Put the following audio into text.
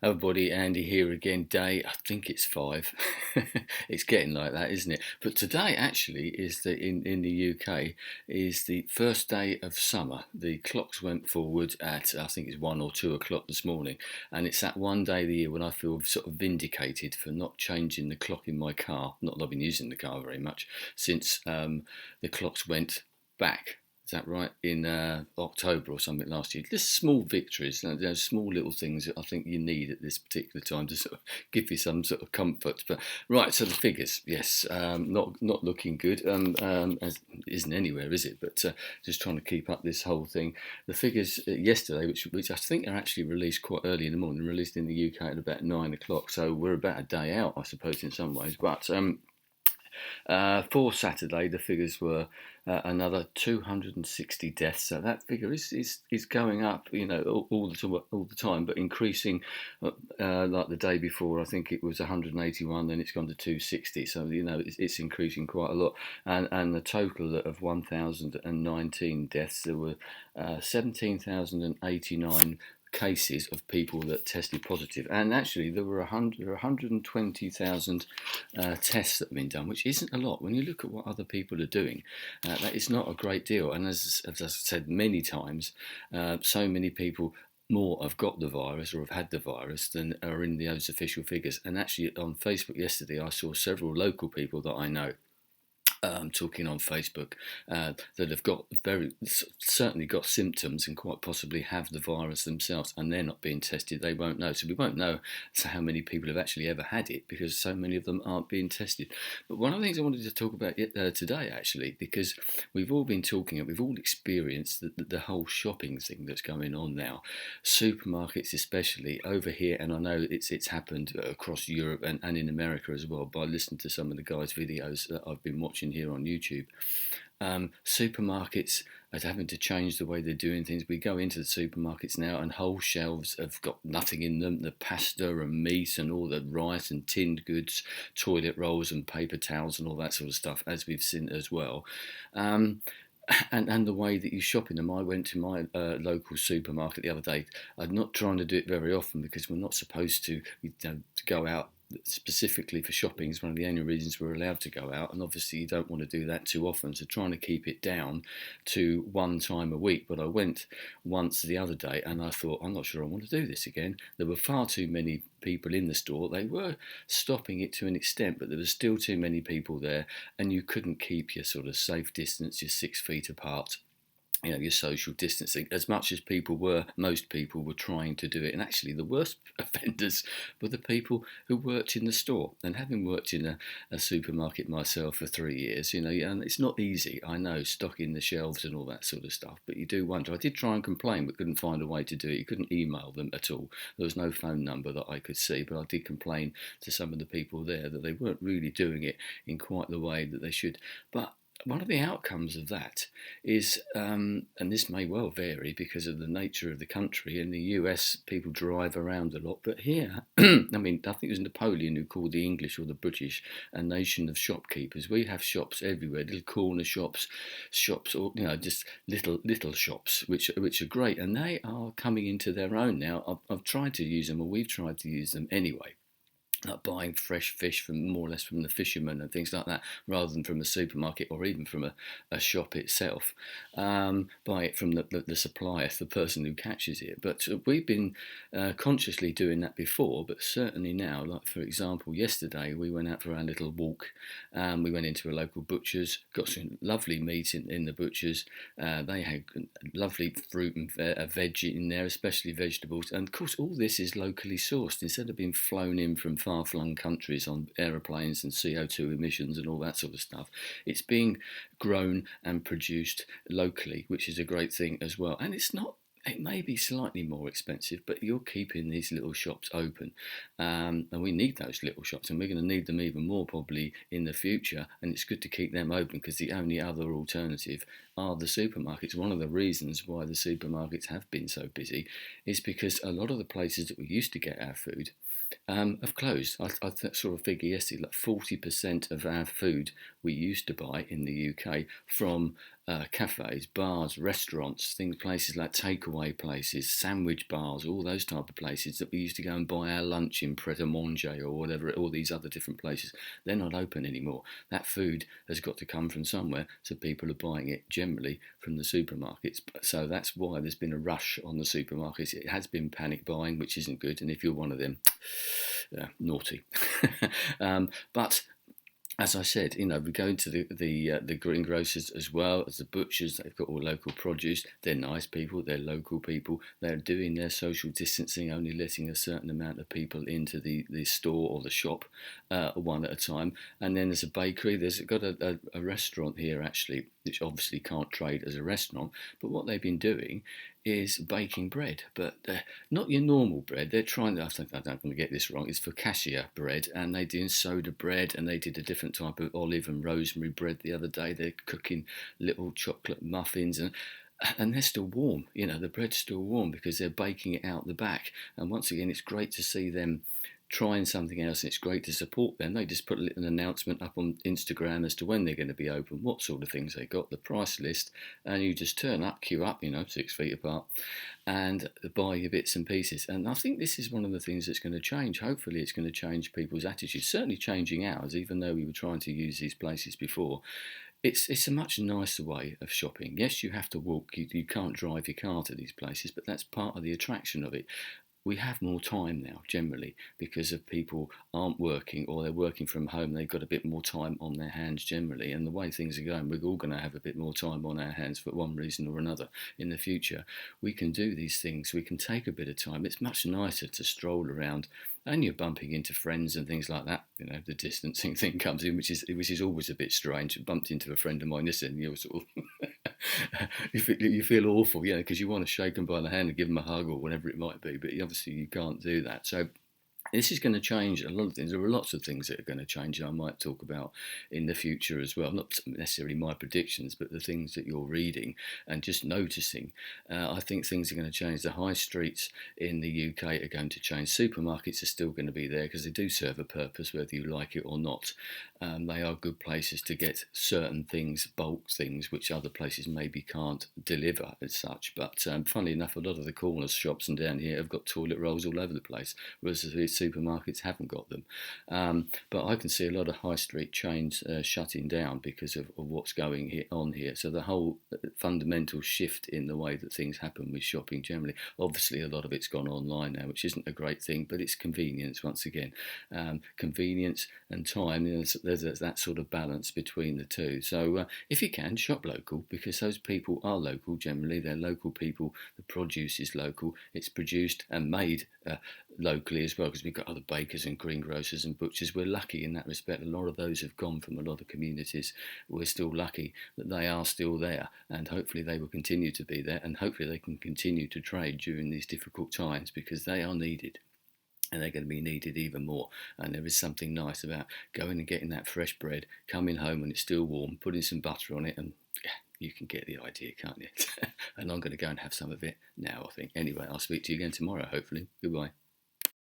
Everybody, Andy here again. Day, I think it's 5. It's getting like that, isn't it? But today actually is in the UK is the first day of summer. The clocks went forward at I think it's 1 or 2 o'clock this morning, and it's that one day of the year when I feel sort of vindicated for not changing the clock in my car. Not that I've been using the car very much since the clocks went back. Is that right? In October or something last year. Just small victories, small little things that I think you need at this particular time to sort of give you some sort of comfort. But right, so the figures, yes, not looking good, as it isn't anywhere, is it? But just trying to keep up this whole thing. The figures yesterday, which I think are actually released quite early in the morning, released in the UK at about 9 o'clock. So we're about a day out, I suppose, in some ways. But for Saturday, the figures were another 260 deaths. So that figure is going up, all the time, but increasing. Like the day before, I think it was 181, then it's gone to 260. So it's increasing quite a lot. And the total of 1,019 deaths, there were 17,089 cases of people that tested positive, and actually there were 120,000 tests that have been done, which isn't a lot when you look at what other people are doing. That is not a great deal, and as I said many times, so many people more have got the virus or have had the virus than are in those official figures. And actually on Facebook yesterday I saw several local people that I know talking on Facebook that have got certainly got symptoms and quite possibly have the virus themselves, and they're not being tested. They won't know, so we won't know how many people have actually ever had it because so many of them aren't being tested. But one of the things I wanted to talk about today, actually, because we've all been talking, we've all experienced the whole shopping thing that's going on now, supermarkets especially over here, and I know it's happened across Europe and in America as well. By listening to some of the guys' videos that I've been watching here on YouTube, supermarkets are having to change the way they're doing things. We go into the supermarkets now and whole shelves have got nothing in them. The pasta and meat and all the rice and tinned goods, toilet rolls and paper towels and all that sort of stuff, as we've seen as well. And the way that you shop in them. I went to my local supermarket the other day. I'm not trying to do it very often because we're not supposed to go out specifically for shopping. Is one of the only reasons we're allowed to go out, and obviously you don't want to do that too often, so trying to keep it down to one time a week. But I went once the other day and I thought, I'm not sure I want to do this again. There were far too many people in the store. They were stopping it to an extent, but there was still too many people there, and you couldn't keep your sort of safe distance, your 6 feet apart, your social distancing, as much as most people were trying to do it. And actually the worst offenders were the people who worked in the store. And having worked in a supermarket myself for 3 years, and it's not easy, I know, stocking the shelves and all that sort of stuff, but you do wonder. I did try and complain but couldn't find a way to do it. You couldn't email them at all. There was no phone number that I could see, but I did complain to some of the people there that they weren't really doing it in quite the way that they should. But one of the outcomes of that is, and this may well vary because of the nature of the country. In the US, people drive around a lot, but here, I think it was Napoleon who called the English or the British a nation of shopkeepers. We have shops everywhere, little corner shops, or just little shops, which are great, and they are coming into their own now. I've tried to use them, or we've tried to use them anyway, like buying fresh fish from more or less from the fishermen and things like that, rather than from a supermarket or even from a shop itself. Buy it from the supplier, the person who catches it. But we've been consciously doing that before, but certainly now, like for example, yesterday we went out for our little walk. We went into a local butcher's, got some lovely meat in the butcher's. They had lovely fruit and veg in there, especially vegetables. And of course, all this is locally sourced instead of being flown in from far-flung countries on aeroplanes and CO2 emissions and all that sort of stuff. It's being grown and produced locally, which is a great thing as well. And it may be slightly more expensive, but you're keeping these little shops open. And we need those little shops, and we're going to need them even more probably in the future. And it's good to keep them open because the only other alternative are the supermarkets. One of the reasons why the supermarkets have been so busy is because a lot of the places that we used to get our food have closed. I saw a figure yesterday, like 40% of our food we used to buy in the UK from cafes, bars, restaurants, places like takeaway places, sandwich bars, all those type of places that we used to go and buy our lunch in Pret a Manger or whatever, all these other different places. They're not open anymore. That food has got to come from somewhere, so people are buying it generally from the supermarkets. So that's why there's been a rush on the supermarkets. It has been panic buying, which isn't good. And if you're one of them, naughty. But as I said, we go into the greengrocers as well as the butchers. They've got all local produce. They're nice people. They're local people. They're doing their social distancing, only letting a certain amount of people into the store or the shop, one at a time. And then there's a bakery. There's got a restaurant here actually, which obviously can't trade as a restaurant. But what they've been doing is baking bread, but not your normal bread. They're trying. I think I don't want to get this wrong. It's focaccia bread, and they do soda bread, and they did a different type of olive and rosemary bread the other day. They're cooking little chocolate muffins, and they're still warm. The bread's still warm because they're baking it out the back. And once again, it's great to see them trying something else, and it's great to support them. They just put an announcement up on Instagram as to when they're going to be open, what sort of things they got, the price list, and you just turn up, queue up, 6 feet apart, and buy your bits and pieces. And I think this is one of the things that's going to change. Hopefully it's going to change people's attitudes, certainly changing ours, even though we were trying to use these places before. It's a much nicer way of shopping. Yes, you have to walk, you can't drive your car to these places, but that's part of the attraction of it. We have more time now generally because of people aren't working or they're working from home. They've got a bit more time on their hands generally, and the way things are going, we're all going to have a bit more time on our hands for one reason or another in the future. We can do these things. We can take a bit of time. It's much nicer to stroll around, and you're bumping into friends and things like that. The distancing thing comes in, which is always a bit strange. I bumped into a friend of mine this, and you're sort of you feel awful, because you want to shake them by the hand and give them a hug or whatever it might be, but obviously you can't do that. So this is going to change a lot of things. There are lots of things that are going to change, and I might talk about in the future as well. Not necessarily my predictions, but the things that you're reading and just noticing. I think things are going to change. The high streets in the UK are going to change. Supermarkets are still going to be there because they do serve a purpose, whether you like it or not. They are good places to get certain things, bulk things, which other places maybe can't deliver as such. But funnily enough, a lot of the corner shops and down here have got toilet rolls all over the place, whereas the supermarkets haven't got them. But I can see a lot of high street chains shutting down because of what's going on here. So the whole fundamental shift in the way that things happen with shopping generally, obviously a lot of it's gone online now, which isn't a great thing, but it's convenience once again. Convenience and time, there's that sort of balance between the two. So if you can, shop local, because those people are local generally. They're local people. The produce is local. It's produced and made locally as well, because we've got other bakers and greengrocers and butchers. We're lucky in that respect. A lot of those have gone from a lot of communities. We're still lucky that they are still there, and hopefully they will continue to be there, and hopefully they can continue to trade during these difficult times, because they are needed. And they're going to be needed even more. And there is something nice about going and getting that fresh bread, coming home when it's still warm, putting some butter on it, and yeah, you can get the idea, can't you? And I'm going to go and have some of it now, I think. Anyway, I'll speak to you again tomorrow, hopefully. Goodbye.